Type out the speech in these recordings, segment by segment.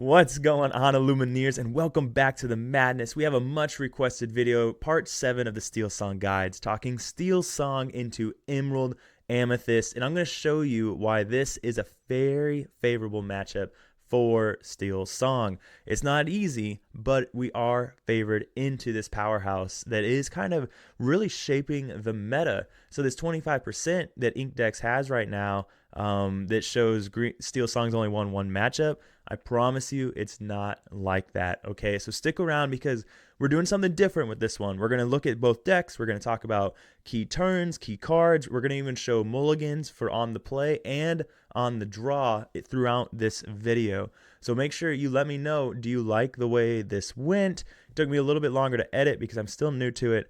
What's going on, Illumineers, and welcome back to the madness. We have a much requested video, part 7 of the SteelSong Guides, talking SteelSong into Emerald Amethyst, and I'm going to show you why this is a very favorable matchup for SteelSong. It's not easy, but we are favored into this powerhouse that is kind of really shaping the meta. So this 25% that Inkdex has right now that shows SteelSong's only won one matchup, I promise you it's not like that, okay? So stick around because we're doing something different with this one. We're going to look at both decks. We're going to talk about key turns, key cards. We're going to even show mulligans for on the play and on the draw throughout this video. So make sure you let me know, do you like the way this went? It took me a little bit longer to edit because I'm still new to it,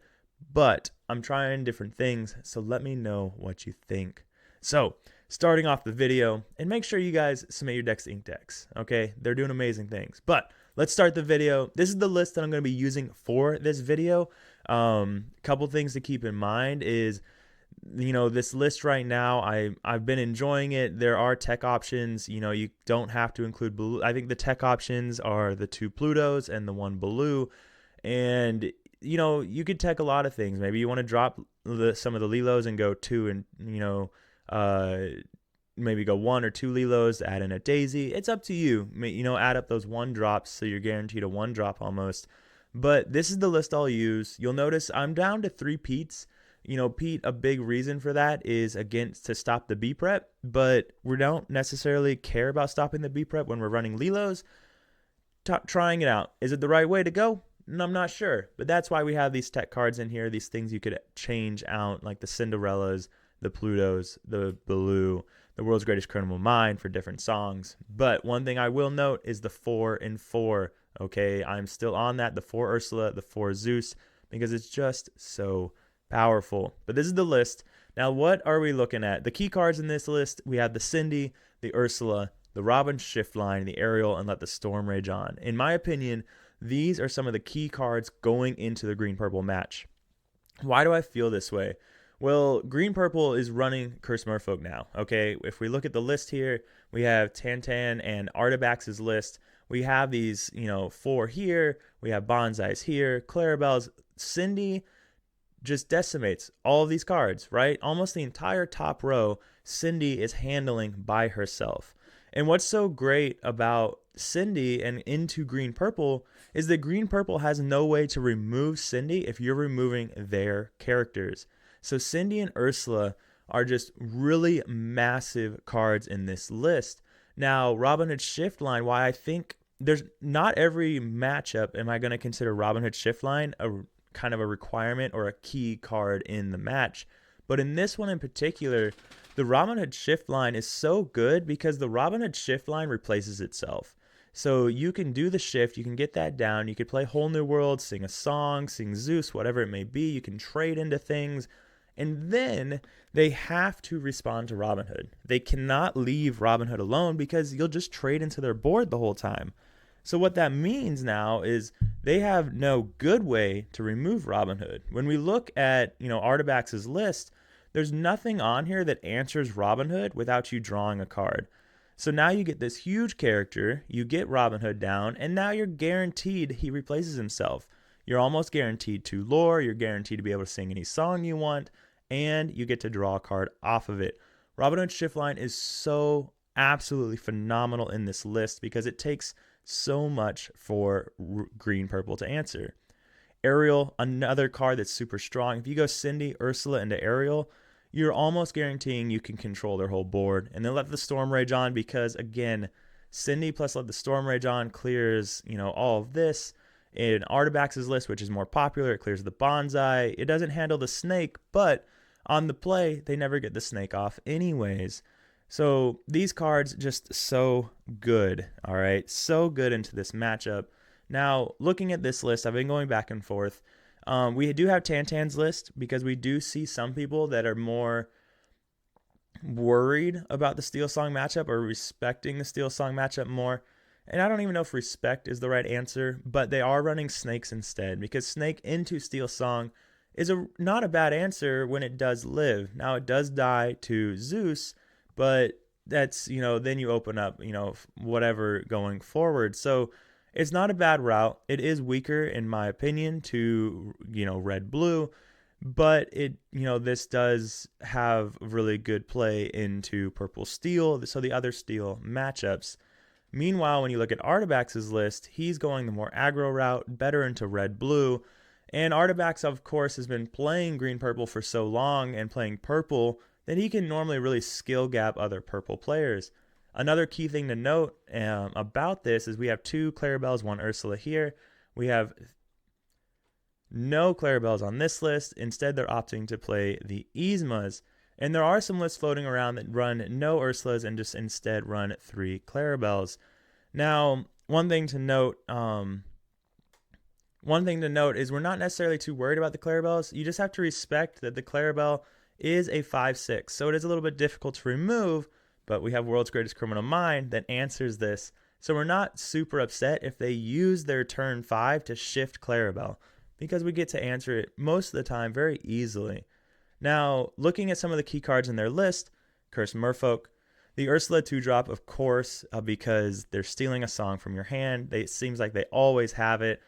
but I'm trying different things, so let me know what you think. So starting off the video, and make sure you guys submit your decks to Inkdex, okay? They're doing amazing things. But let's start the video. This is the list that I'm going to be using for this video. Couple things to keep in mind is, you know, this list right now, I've been enjoying it. There are tech options. You know, you don't have to include blue. I think the tech options are the 2 Plutos and the 1 blue. And, you know, you could tech a lot of things. Maybe you want to drop some of the Lilos and go 2 and, you know, maybe go 1 or 2 Lilos, add in a Daisy. It's up to you. You know, add up those 1 drops so you're guaranteed a 1 drop almost. But this is the list I'll use. You'll notice I'm down to 3 Petes. You know, Pete, a big reason for that is, again, to stop the B prep, but we don't necessarily care about stopping the B prep when we're running Lilos. Trying it out. Is it the right way to go? I'm not sure, but that's why we have these tech cards in here, these things you could change out, like the Cinderellas, the Plutos, the Blue, the World's Greatest Criminal Mind for different songs. But one thing I will note is the 4 and 4. Okay, I'm still on that, the 4 Ursula, the 4 Zeus, because it's just so powerful. But this is the list. Now, what are we looking at? The key cards in this list, we have the Cindy, the Ursula, the Robin Shiftline, the Ariel, and Let the Storm Rage On. In my opinion, these are some of the key cards going into the green-purple match. Why do I feel this way? Well, green-purple is running Curse Merfolk now, okay? If we look at the list here, we have Tantan and Artabax's list. We have these, you know, 4 here. We have Bonsais here. Clarabelle's. Cindy just decimates all of these cards, right? Almost the entire top row, Cindy is handling by herself. And what's so great about Cindy and into green-purple is that green-purple has no way to remove Cindy if you're removing their characters. So Cindy and Ursula are just really massive cards in this list. Now, Robin Hood Shiftline, why I think there's not every matchup am I going to consider Robin Hood Shiftline a kind of a requirement or a key card in the match. But in this one in particular, the Robin Hood Shiftline is so good because the Robin Hood Shiftline replaces itself. So you can do the shift, you can get that down, you could play Whole New World, sing a song, sing Zeus, whatever it may be, you can trade into things, and then they have to respond to Robin Hood. They cannot leave Robin Hood alone because you'll just trade into their board the whole time. So what that means now is they have no good way to remove Robin Hood. When we look at, you know, Artabax's list, there's nothing on here that answers Robin Hood without you drawing a card. So now you get this huge character, you get Robin Hood down, and now you're guaranteed he replaces himself. You're almost guaranteed to lore, you're guaranteed to be able to sing any song you want, and you get to draw a card off of it. Robin Hood Shiftline is so absolutely phenomenal in this list because it takes so much for green-purple to answer. Ariel, another card that's super strong. If you go Cindy, Ursula, into Ariel, you're almost guaranteeing you can control their whole board. And then Let the Storm Rage On because, again, Cindy plus Let the Storm Rage On clears, you know, all of this. In Artabax's list, which is more popular, it clears the Bonsai. It doesn't handle the snake, but on the play, they never get the snake off anyways. So these cards just so good, all right? So good into this matchup. Now, looking at this list, I've been going back and forth. We do have Tantan's list because we do see some people that are more worried about the SteelSong matchup or respecting the SteelSong matchup more. And I don't even know if respect is the right answer, but they are running snakes instead because snake into SteelSong is not a bad answer when it does live. Now, it does die to Zeus, but that's, then you open up, whatever going forward. So it's not a bad route. It is weaker, in my opinion, to, red blue, but this does have really good play into purple steel. So the other steel matchups. Meanwhile, when you look at Artabax's list, he's going the more aggro route, better into red blue. And Artabax, of course, has been playing green purple for so long and playing purple that he can normally really skill gap other purple players. Another key thing to note about this is we have 2 Clarabelles, 1 Ursula here. We have no Clarabelles on this list. Instead, they're opting to play the Yzmas. And there are some lists floating around that run no Ursulas and just instead run 3 Clarabelles. Now, one thing to note is we're not necessarily too worried about the Clarabelles. You just have to respect that the Clarabelle is a 5/6, so it is a little bit difficult to remove, but we have World's Greatest Criminal Mind that answers this. So we're not super upset if they use their turn 5 to shift Clarabelle, because we get to answer it most of the time very easily. Now, looking at some of the key cards in their list, Cursed Merfolk, the Ursula 2-drop, of course, because they're stealing a song from your hand. It seems like they always have it.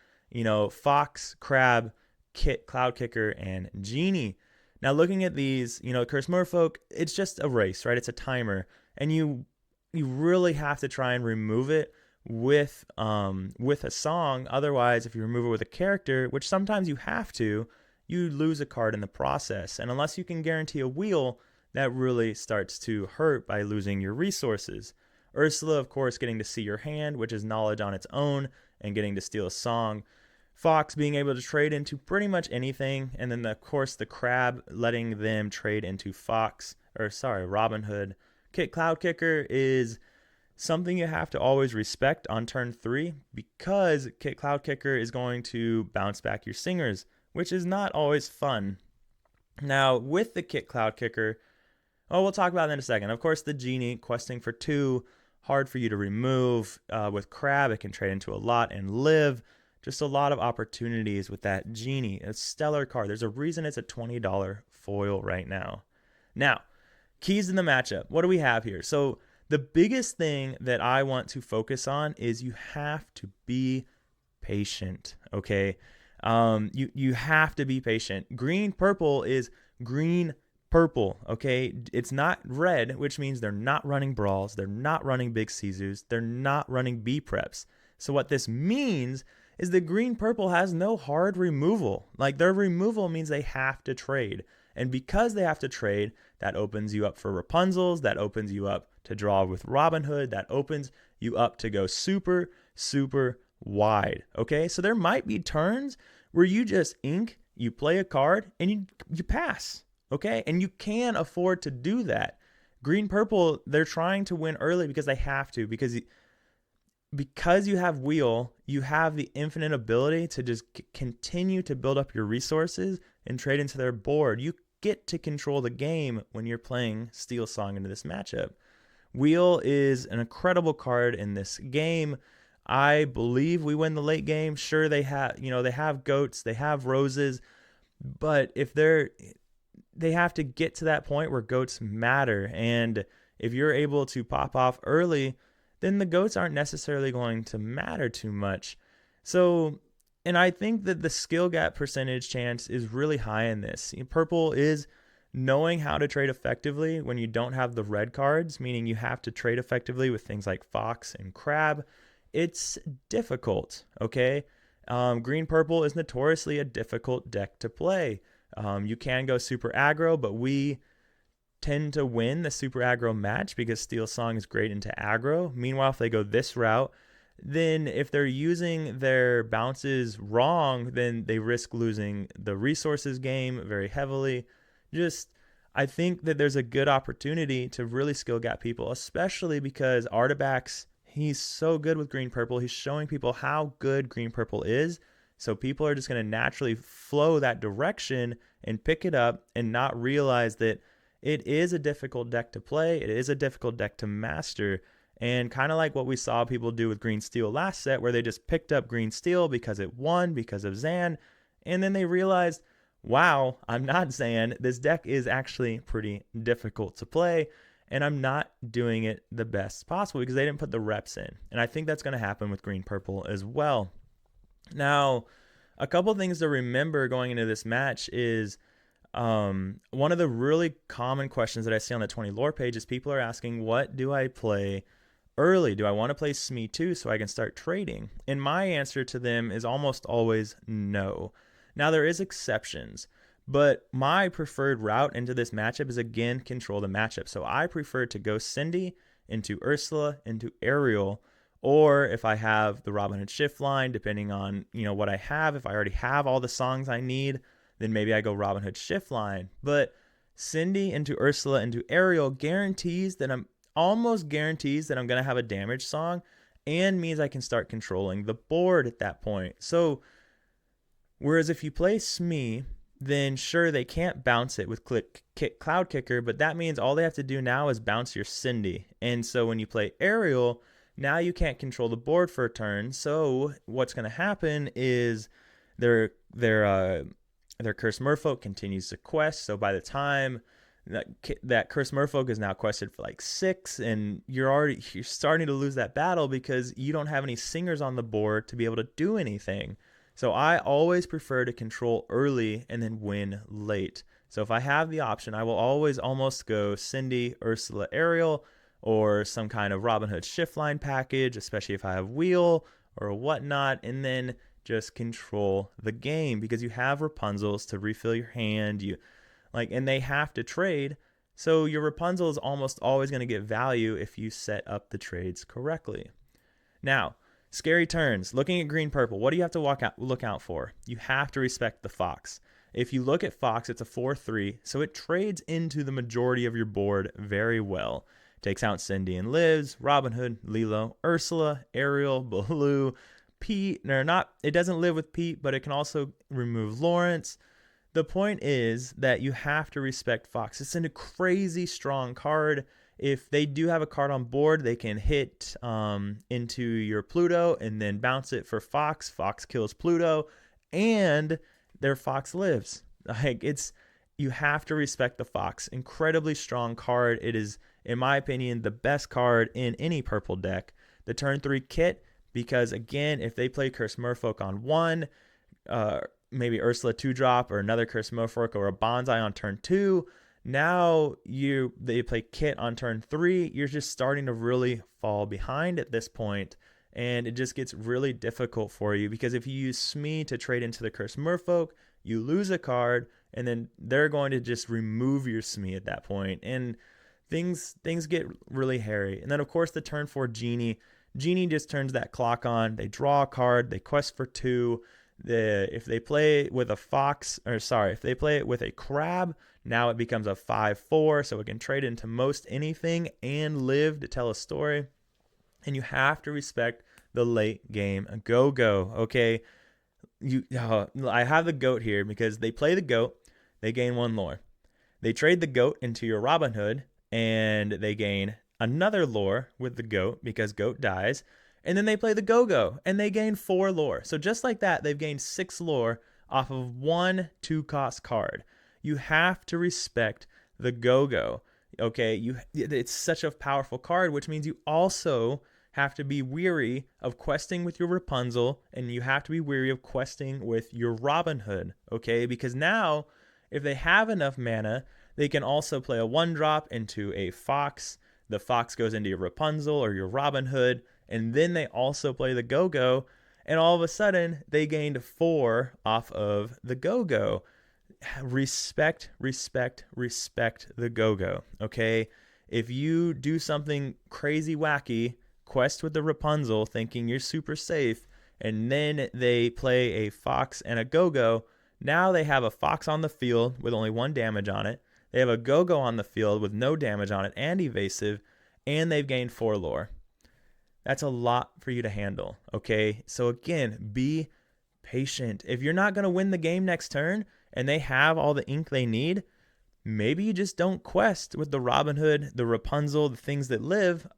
Fox, Crab, Cloud Kicker, and Genie. Now, looking at these, Cursed Merfolk, it's just a race, right? It's a timer, and you really have to try and remove it with a song. Otherwise, if you remove it with a character, which sometimes you have to, you lose a card in the process. And unless you can guarantee a wheel, that really starts to hurt by losing your resources. Ursula, of course, getting to see your hand, which is knowledge on its own, and getting to steal a song. Fox being able to trade into pretty much anything, and then of course the Crab letting them trade into Robin Hood. Cloud Kicker is something you have to always respect on turn 3, because Cloud Kicker is going to bounce back your singers, which is not always fun. Now, with the Cloud Kicker, we'll talk about that in a second. Of course, the Genie, questing for 2, hard for you to remove. With Crab, it can trade into a lot and live. Just a lot of opportunities with that Genie. A stellar card. There's a reason it's a $20 foil right now. Now, keys in the matchup. What do we have here? So the biggest thing that I want to focus on is you have to be patient, okay? You have to be patient. Green purple is green purple, okay? It's not red, which means they're not running brawls, they're not running big Sizus, they're not running B preps. So what this means is that green purple has no hard removal. Like, their removal means they have to trade. And because they have to trade, that opens you up for Rapunzels, that opens you up to draw with Robin Hood, that opens you up to go super, super wide. Okay, so there might be turns where you just ink, you play a card, and you pass. Okay, and you can afford to do that. Green purple, they're trying to win early because they have to, because you have wheel, you have the infinite ability to just continue to build up your resources and trade into their board. You get to control the game when you're playing SteelSong into this matchup. Wheel is an incredible card in this game. I believe we win the late game. Sure, they have goats, they have roses, but if they have to get to that point where goats matter. And if you're able to pop off early, then the goats aren't necessarily going to matter too much. So, and I think that the skill gap percentage chance is really high in this. Purple is knowing how to trade effectively when you don't have the red cards, meaning you have to trade effectively with things like Fox and Crab. It's difficult, okay? Green purple is notoriously a difficult deck to play. You can go super aggro, but we tend to win the super aggro match because SteelSong is great into aggro. Meanwhile, if they go this route, then if they're using their bounces wrong, then they risk losing the resources game very heavily. I think that there's a good opportunity to really skill gap people, especially because Artabax, he's so good with green purple. He's showing people how good green purple is. So people are just going to naturally flow that direction and pick it up and not realize that it is a difficult deck to play. It is a difficult deck to master. And kind of like what we saw people do with green steel last set, where they just picked up green steel because it won, because of Zan. And then they realized, wow, I'm not Zan. This deck is actually pretty difficult to play. and I'm not doing it the best possible because they didn't put the reps in. And I think that's going to happen with green purple as well. Now, a couple things to remember going into this match is one of the really common questions that I see on the 20 lore page is people are asking, what do I play early? Do I want to play SME 2 so I can start trading? And my answer to them is almost always no. Now, there is exceptions, but my preferred route into this matchup is, again, control the matchup. So I prefer to go Cindy into Ursula into Ariel, or if I have the Robin Hood shift line, depending on what I have, if I already have all the songs I need, then maybe I go Robin Hood shift line. But Cindy into Ursula into Ariel guarantees that I'm going to have a damage song, and means I can start controlling the board at that point. So whereas if you play Smee, then sure, they can't bounce it with Cloud Kicker, but that means all they have to do now is bounce your Cindy. And so when you play Ariel, now you can't control the board for a turn. So what's going to happen is their Curse Merfolk continues to quest. So by the time that Curse Merfolk is now quested for like 6, and you're starting to lose that battle because you don't have any singers on the board to be able to do anything. So I always prefer to control early and then win late. So if I have the option, I will always almost go Cindy, Ursula, Ariel, or some kind of Robin Hood shift line package, especially if I have wheel or whatnot, and then just control the game because you have Rapunzels to refill your hand. And they have to trade. So your Rapunzel is almost always going to get value if you set up the trades correctly. Now, scary turns. Looking at green purple, what do you have to look out for? You have to respect the Fox. If you look at Fox, it's a 4/3, so it trades into the majority of your board very well. Takes out Cindy and lives, Robin Hood, Lilo, Ursula, Ariel, Baloo, Pete. It doesn't live with Pete, but it can also remove Lawrence. The point is that you have to respect Fox. It's a crazy strong card. If they do have a card on board, they can hit into your Pluto and then bounce it for Fox. Fox kills Pluto, and their Fox lives. You have to respect the Fox. Incredibly strong card. It is, in my opinion, the best card in any purple deck. The turn 3 kit, because again, if they play Curse Merfolk on 1, maybe Ursula 2-drop or another Curse Merfolk or a Bonsai on turn 2, now they play Kit on turn 3, you're just starting to really fall behind at this point, and it just gets really difficult for you because if you use Smee to trade into the Curse Merfolk, you lose a card, and then they're going to just remove your Smee at that point, and things get really hairy. And then of course the turn 4 Genie just turns that clock on. They draw a card, they quest for 2. If they play with a crab, now it becomes a 5/4, so it can trade into most anything and live to tell a story. And you have to respect the late game go-go, okay? I have the goat here because they play the goat, they gain 1 lore. They trade the goat into your Robin Hood, and they gain another lore with the goat because goat dies. And then they play the go-go, and they gain 4 lore. So just like that, they've gained 6 lore off of 1 2-cost card. You have to respect the go-go, okay? It's such a powerful card, which means you also have to be weary of questing with your Rapunzel, and you have to be weary of questing with your Robin Hood, okay? Because now, if they have enough mana, they can also play a 1-drop into a Fox. The Fox goes into your Rapunzel or your Robin Hood, and then they also play the go-go, and all of a sudden, they gained 4 off of the go-go. Respect the go-go, okay? If you do something crazy wacky, quest with the Rapunzel thinking you're super safe, and then they play a Fox and a go-go, now they have a Fox on the field with only 1 damage on it. They have a go-go on the field with no damage on it and evasive, and they've gained 4 lore. That's a lot for you to handle, okay? So again, be patient. If you're not going to win the game next turn and they have all the ink they need, maybe you just don't quest with the Robin Hood, the Rapunzel, the things that live,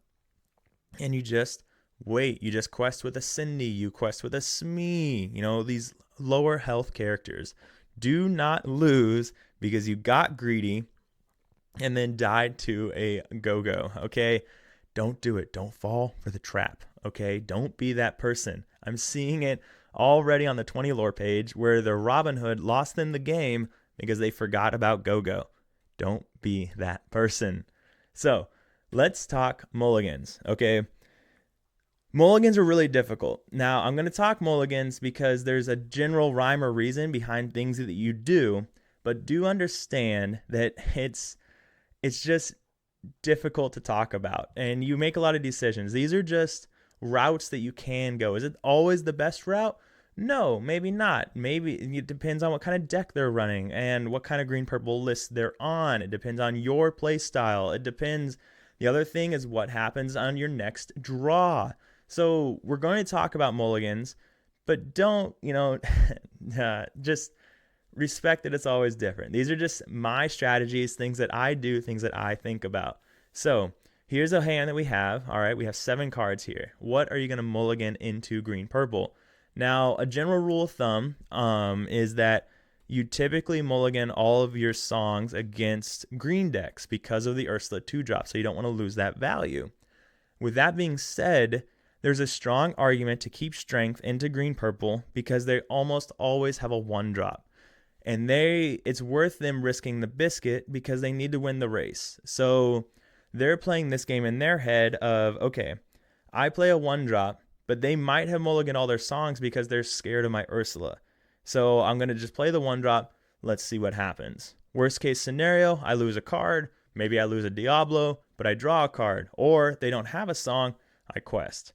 and you just wait. You just quest with a Cindy, you quest with a Smee, these lower health characters. Do not lose because you got greedy and then died to a go-go. Okay, don't do it. Don't fall for the trap. Okay, don't be that person. I'm seeing it already on the 20 lore page where the Robin Hood lost them the game because they forgot about go-go. Don't be that person. So let's talk mulligans. Okay, mulligans are really difficult. Now, I'm going to talk mulligans because there's a general rhyme or reason behind things that you do, but do understand that it's just difficult to talk about, and you make a lot of decisions. These are just routes that you can go. Is it always the best route? No, maybe not. Maybe it depends on what kind of deck they're running and what kind of green purple list they're on. It depends on your play style. It depends. The other thing is what happens on your next draw. So we're going to talk about mulligans, but don't, just respect that it's always different. These are just my strategies, things that I do, things that I think about. So here's a hand that we have. All right, we have 7 cards here. What are you going to mulligan into green purple? Now, a general rule of thumb is that you typically mulligan all of your songs against green decks because of the Ursula 2-drop, so you don't want to lose that value. With that being said, there's a strong argument to keep strength into green purple because they almost always have a 1-drop. And it's worth them risking the biscuit because they need to win the race. So they're playing this game in their head of, okay, I play a 1-drop, but they might have mulliganed all their songs because they're scared of my Ursula. So I'm going to just play the 1-drop. Let's see what happens. Worst case scenario, I lose a card. Maybe I lose a Diablo, but I draw a card. Or they don't have a song, I quest.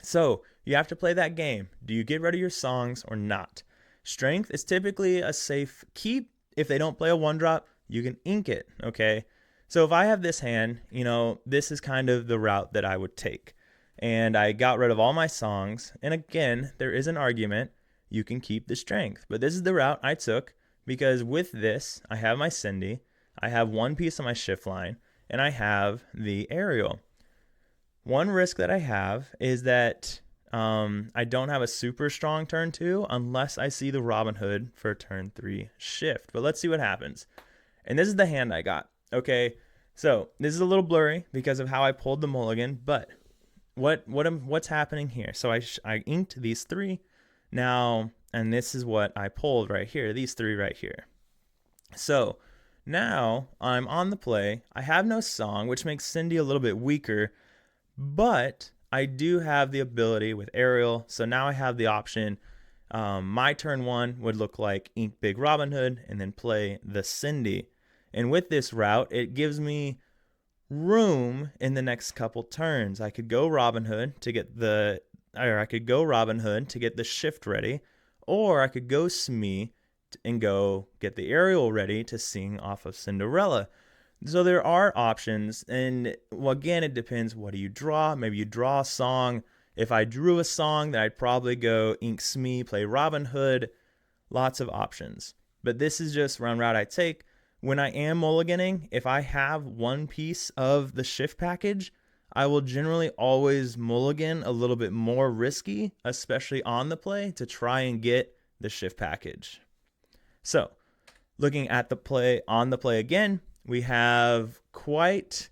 So you have to play that game. Do you get rid of your songs or not? Strength is typically a safe keep. If they don't play a 1-drop, you can ink it, okay? So if I have this hand, this is kind of the route that I would take. And I got rid of all my songs. And again, there is an argument. You can keep the strength. But this is the route I took because with this, I have my Cindy. I have 1 piece on my shift line. And I have the aerial. One risk that I have is that I don't have a super strong turn 2 unless I see the Robin Hood for turn 3 shift. But let's see what happens. And this is the hand I got. Okay, so this is a little blurry because of how I pulled the mulligan, but what's happening here? So I inked these 3 now, and this is what I pulled right here, these 3 right here. So now I'm on the play. I have no song, which makes Cindy a little bit weaker, but I do have the ability with aerial. So now I have the option. My turn 1 would look like ink Big Robin Hood and then play the Cindy. And with this route, it gives me room in the next couple turns. I could go Robin Hood to get the shift ready, or I could go Smee and go get the aerial ready to sing off of Cinderella. So there are options, and again, it depends. What do you draw? Maybe you draw a song. If I drew a song, then I'd probably go ink Smee, play Robin Hood. Lots of options. But this is just round route I take. When I am mulliganing, if I have 1 piece of the shift package, I will generally always mulligan a little bit more risky, especially on the play, to try and get the shift package. So, looking at the play, on the play again, we have quite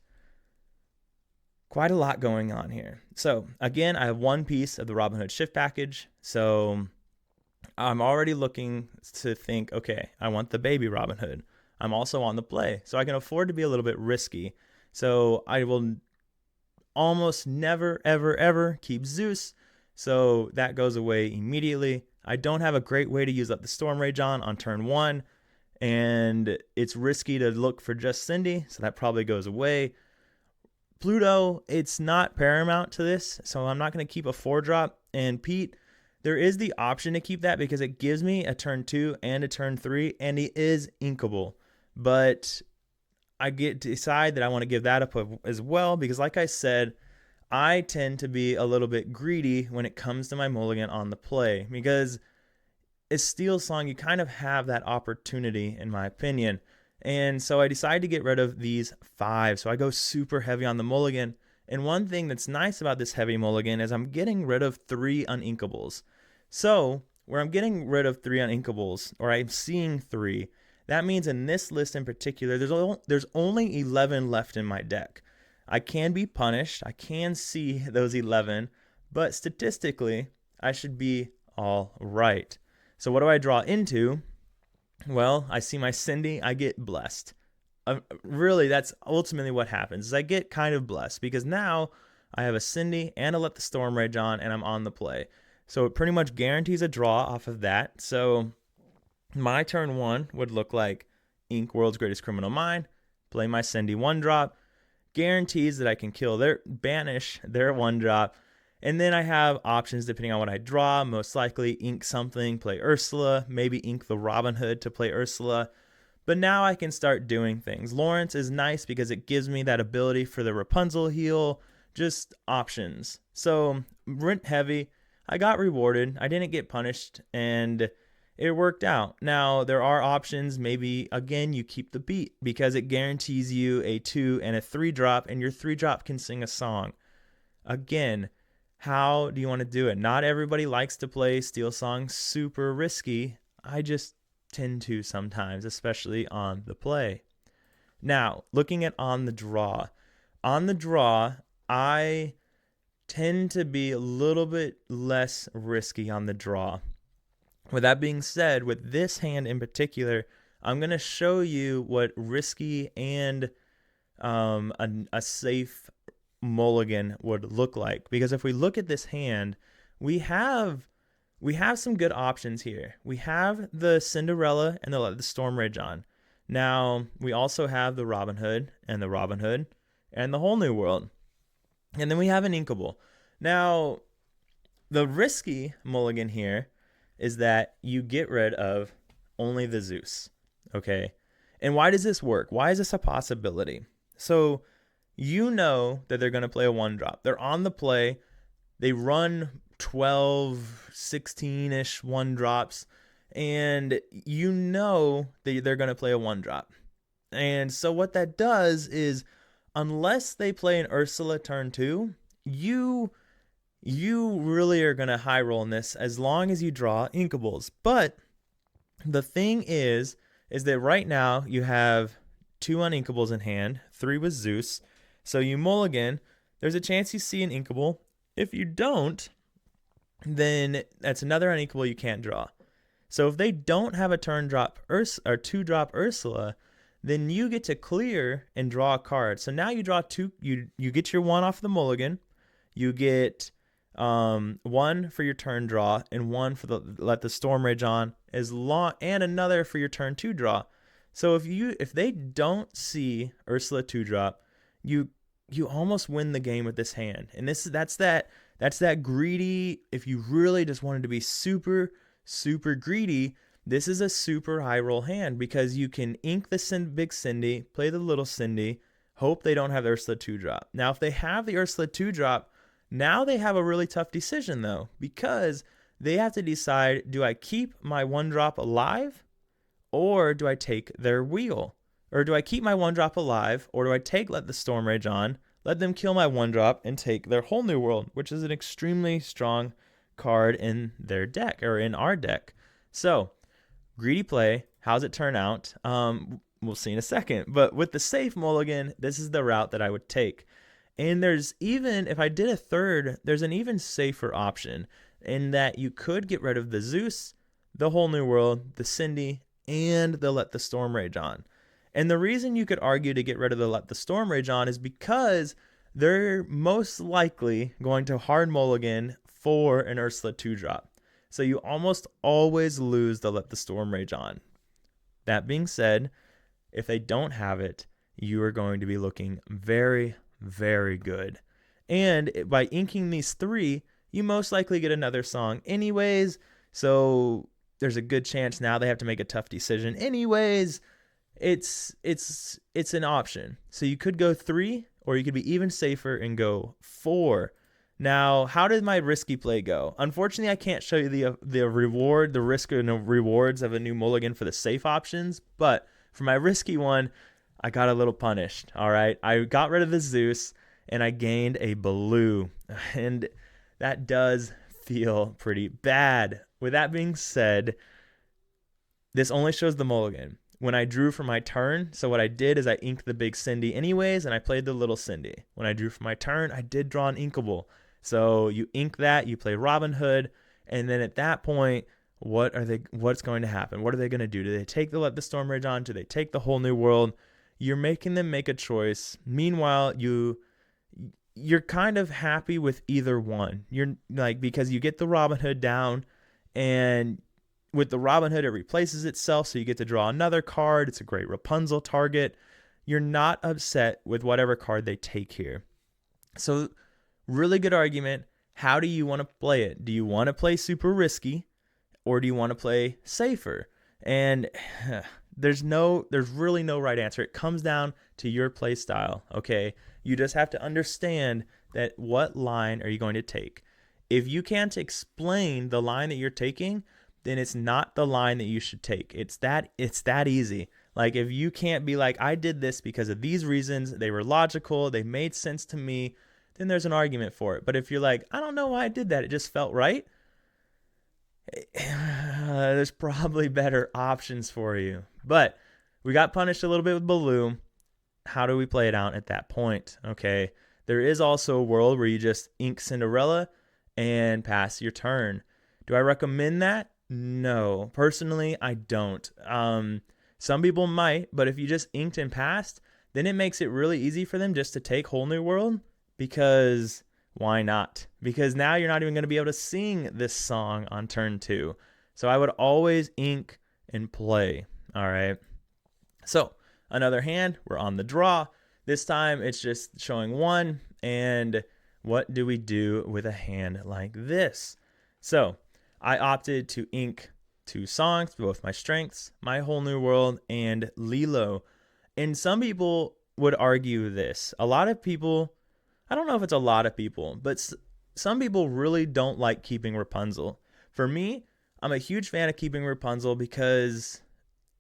a lot going on here. So, again, I have 1 piece of the Robin Hood shift package. So, I'm already looking to think, okay, I want the baby Robin Hood. I'm also on the play, so I can afford to be a little bit risky. So I will almost never, ever, ever keep Zeus. So that goes away immediately. I don't have a great way to use up the Storm Rage on turn 1. And it's risky to look for just Cindy, so that probably goes away. Pluto, it's not paramount to this, so I'm not going to keep a 4-drop. And Pete, there is the option to keep that because it gives me a turn 2 and a turn 3, and it is inkable. But I get to decide that I want to give that up as well because, like I said, I tend to be a little bit greedy when it comes to my mulligan on the play because as SteelSong, you kind of have that opportunity, in my opinion. And so I decided to get rid of these 5. So I go super heavy on the mulligan. And one thing that's nice about this heavy mulligan is I'm getting rid of 3 uninkables. So where I'm getting rid of 3 uninkables, or I'm seeing 3, That means in this list in particular, there's only 11 left in my deck. I can be punished. I can see those 11, but statistically, I should be all right. So what do I draw into? Well, I see my Cindy, I get blessed. Really, that's ultimately what happens, is I get kind of blessed because now I have a Cindy and a Let the Storm Rage on, and I'm on the play. So it pretty much guarantees a draw off of that. So my turn 1 would look like Ink World's Greatest Criminal Mind, play my Cindy 1-drop, guarantees that I can banish their 1-drop, and then I have options depending on what I draw. Most likely ink something, play Ursula, maybe ink the Robin Hood to play Ursula. But now I can start doing things. Lawrence is nice because it gives me that ability for the Rapunzel heal, just options. So rent heavy, I got rewarded, I didn't get punished, and it worked out. Now there are options. Maybe again you keep the beat because it guarantees you a 2 and a 3-drop, and your 3-drop can sing a song. Again, how do you want to do it? Not everybody likes to play SteelSong super risky. I just tend to sometimes, especially on the play. Now, looking at on the draw. On the draw, I tend to be a little bit less risky on the draw. With that being said, with this hand in particular, I'm going to show you what risky and a safe mulligan would look like. Because if we look at this hand, we have some good options here. We have the Cinderella and the Storm Rage on. Now, we also have the Robin Hood and the Robin Hood and the Whole New World. And then we have an Inkable. Now, the risky mulligan here is that you get rid of only the Zeus, okay? And why does this work? Why is this a possibility? So you know that they're going to play a 1-drop. They're on the play. They run 12, 16-ish 1-drops, and you know that they're going to play a 1-drop. And so what that does is, unless they play an Ursula turn 2, you really are going to high roll in this as long as you draw Inkables. But the thing is that right now you have 2 Uninkables in hand, 3 with Zeus. So you mulligan, there's a chance you see an Inkable. If you don't, then that's another Uninkable you can't draw. So if they don't have a turn drop or 2-drop Ursula, then you get to clear and draw a card. So now you draw 2, you get your 1 off the mulligan, you get 1 for your turn draw and 1 for the Let the Storm Rage on, and another for your turn 2 draw. So if they don't see Ursula 2-drop, you almost win the game with this hand. And that's that greedy. If you really just wanted to be super greedy, this is a super high roll hand because you can ink the big Cindy, play the little Cindy, hope they don't have the Ursula 2-drop. Now if they have the Ursula 2-drop, now they have a really tough decision though, because they have to decide, do I keep my 1-drop alive or do I take their wheel? Or do I keep my 1-drop alive, or do I take Let the Storm Rage on, let them kill my 1-drop, and take their Whole New World, which is an extremely strong card in their deck, or in our deck. So, greedy play, how's it turn out? We'll see in a second. But with the safe mulligan, this is the route that I would take. And there's even, if I did a third, there's an even safer option, in that you could get rid of the Zeus, the Whole New World, the Cindy, and the Let the Storm Rage on. And the reason you could argue to get rid of the Let the Storm Rage on is because they're most likely going to hard mulligan for an Ursula 2-drop. So you almost always lose the Let the Storm Rage on. That being said, if they don't have it, you are going to be looking very, very good. And by inking these 3, you most likely get another song anyways. So there's a good chance now they have to make a tough decision anyways. It's an option. So you could go 3, or you could be even safer and go 4. Now, how did my risky play go? Unfortunately, I can't show you the risk and rewards of a new mulligan for the safe options, but for my risky one, I got a little punished. All right, I got rid of the Zeus and I gained a blue, and that does feel pretty bad. With that being said, this only shows the mulligan. when I drew for my turn, so what I did is I inked the big Cindy anyways, and I played the little Cindy. When I drew for my turn, I did draw an inkable. So you ink that, you play Robin Hood, and then at that point, what's going to happen? What are they going to do? Do they take the Let the Storm Rage on? Do they take the Whole New World? You're making them make a choice. Meanwhile, you're kind of happy with either one. You're like, because you get the Robin Hood down, and with the Robin Hood, it replaces itself, so you get to draw another card. It's a great Rapunzel target. You're not upset with whatever card they take here. So, really good argument. How do you want to play it? Do you want to play super risky, or do you want to play safer? And there's really no right answer. It comes down to your play style, okay? You just have to understand that what line are you going to take. If you can't explain the line that you're taking, then it's not the line that you should take. It's that easy. Like, if you can't be like, I did this because of these reasons, they were logical, they made sense to me, then there's an argument for it. But if you're like, I don't know why I did that, it just felt right, there's probably better options for you. But we got punished a little bit with Baloo. How do we play it out at that point? Okay, there is also a world where you just ink Cinderella and pass your turn. Do I recommend that? No, personally, I don't. Some people might, but if you just inked and passed, then it makes it really easy for them just to take Whole New World, because why not? Because now you're not even going to be able to sing this song on turn 2. So I would always ink and play. All right. So another hand, we're on the draw. This time it's just showing 1. And what do we do with a hand like this? So I opted to ink 2 songs, both my strengths, My Whole New World, and Lilo. And some people would argue this. A lot of people, I don't know if it's a lot of people, but some people really don't like keeping Rapunzel. For me, I'm a huge fan of keeping Rapunzel because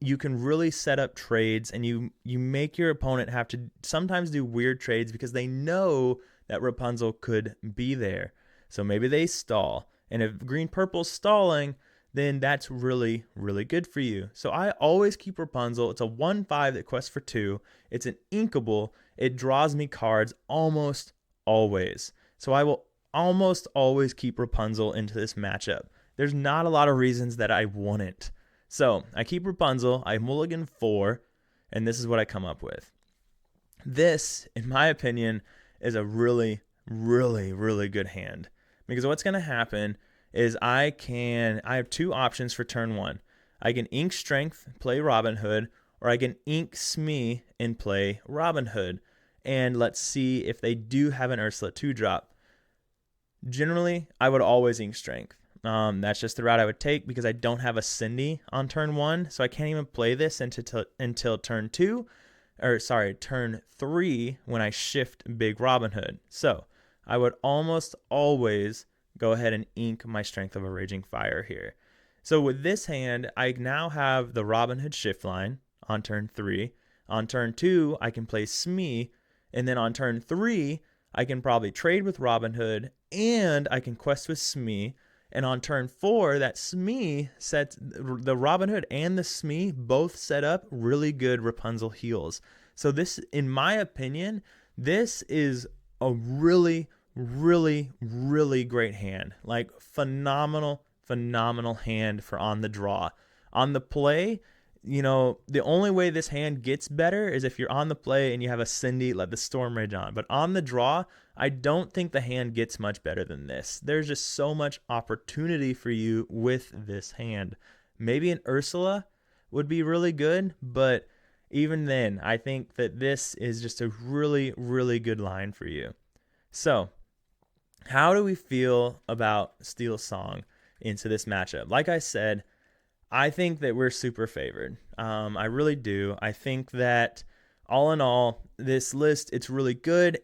you can really set up trades, and you make your opponent have to sometimes do weird trades because they know that Rapunzel could be there. So maybe they stall. And if green-purple's stalling, then that's really, really good for you. So I always keep Rapunzel. It's a 1/5 that quests for 2. It's an inkable. It draws me cards almost always. So I will almost always keep Rapunzel into this matchup. There's not a lot of reasons that I wouldn't. So I keep Rapunzel. I mulligan 4, and this is what I come up with. This, in my opinion, is a really, really, really good hand. Because what's going to happen is I have 2 options for turn 1. I can ink Strength, play Robin Hood, or I can ink Smee and play Robin Hood. And let's see if they do have an Ursula 2 drop. Generally, I would always ink Strength. That's just the route I would take because I don't have a Cindy on turn 1, so I can't even play this until turn 3 when I shift Big Robin Hood. So I would almost always go ahead and ink my Strength of a Raging Fire here. So with this hand, I now have the Robin Hood shift line on turn 3. On turn 2, I can play Smee, and then on turn 3, I can probably trade with Robin Hood, and I can quest with Smee. And on turn 4, that Smee sets the Robin Hood and the Smee both set up really good Rapunzel heals. So this, in my opinion, this is a really, really, really great hand. Like, phenomenal hand for on the draw. On the play, the only way this hand gets better is if you're on the play and you have a Cindy, Let the Storm Rage on. But on the draw, I don't think the hand gets much better than this. There's just so much opportunity for you with this hand. Maybe an Ursula would be really good, but even then, I think that this is just a really, really good line for you. So, how do we feel about SteelSong into this matchup? Like I said, I think that we're super favored. I really do. I think that all in all, this list, it's really good.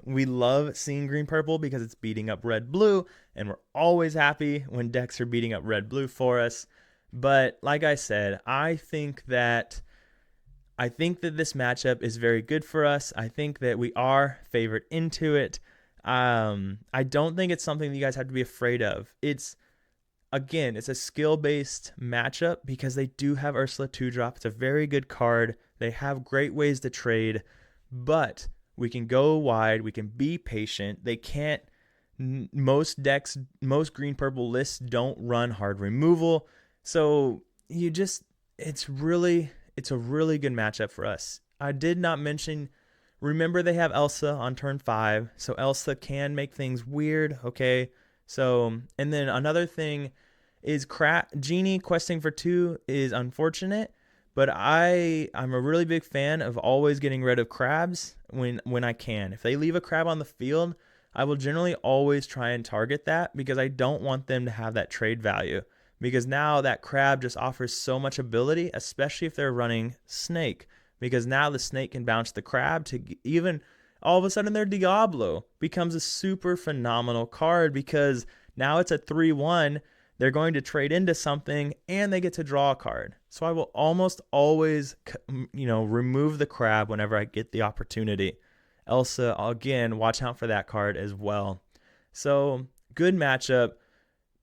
We love seeing green purple because it's beating up red blue, and we're always happy when decks are beating up red blue for us. But like I said, I think that this matchup is very good for us. I think that we are favored into it. I don't think it's something that you guys have to be afraid of. again, it's a skill-based matchup because they do have Ursula 2-drop. It's a very good card. They have great ways to trade, but we can go wide. We can be patient. They can't. Most decks, most green-purple lists don't run hard removal. So it's a really good matchup for us. I did not mention, remember they have Elsa on turn 5, so Elsa can make things weird, okay? So, and then another thing is Genie questing for 2 is unfortunate, but I'm a really big fan of always getting rid of crabs when I can. If they leave a crab on the field, I will generally always try and target that because I don't want them to have that trade value. Because now that crab just offers so much ability, especially if they're running snake. Because now the snake can bounce the crab to even all of a sudden their Diablo becomes a super phenomenal card because now it's a 3-1. They're going to trade into something and they get to draw a card. So I will almost always, remove the crab whenever I get the opportunity. Elsa, again, watch out for that card as well. So good matchup.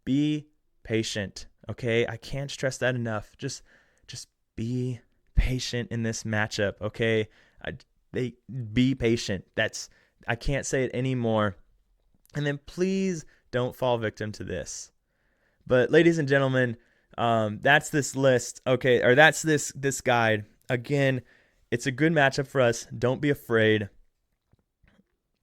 Be patient, okay? I can't stress that enough. Just be patient in this matchup, okay? Be patient. I can't say it anymore. And then please don't fall victim to this. But ladies and gentlemen, that's this list, okay? Or that's this guide. Again, it's a good matchup for us. Don't be afraid.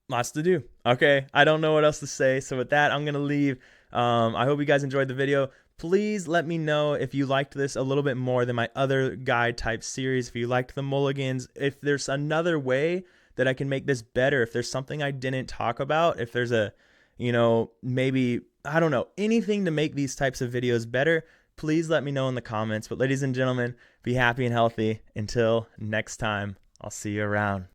Lots to do, okay? I don't know what else to say. So with that, I'm gonna leave. I hope you guys enjoyed the video. Please let me know if you liked this a little bit more than my other guide type series. If you liked the mulligans, if there's another way that I can make this better, if there's something I didn't talk about, if there's maybe, I don't know, anything to make these types of videos better, please let me know in the comments. But ladies and gentlemen, be happy and healthy. Until next time, I'll see you around.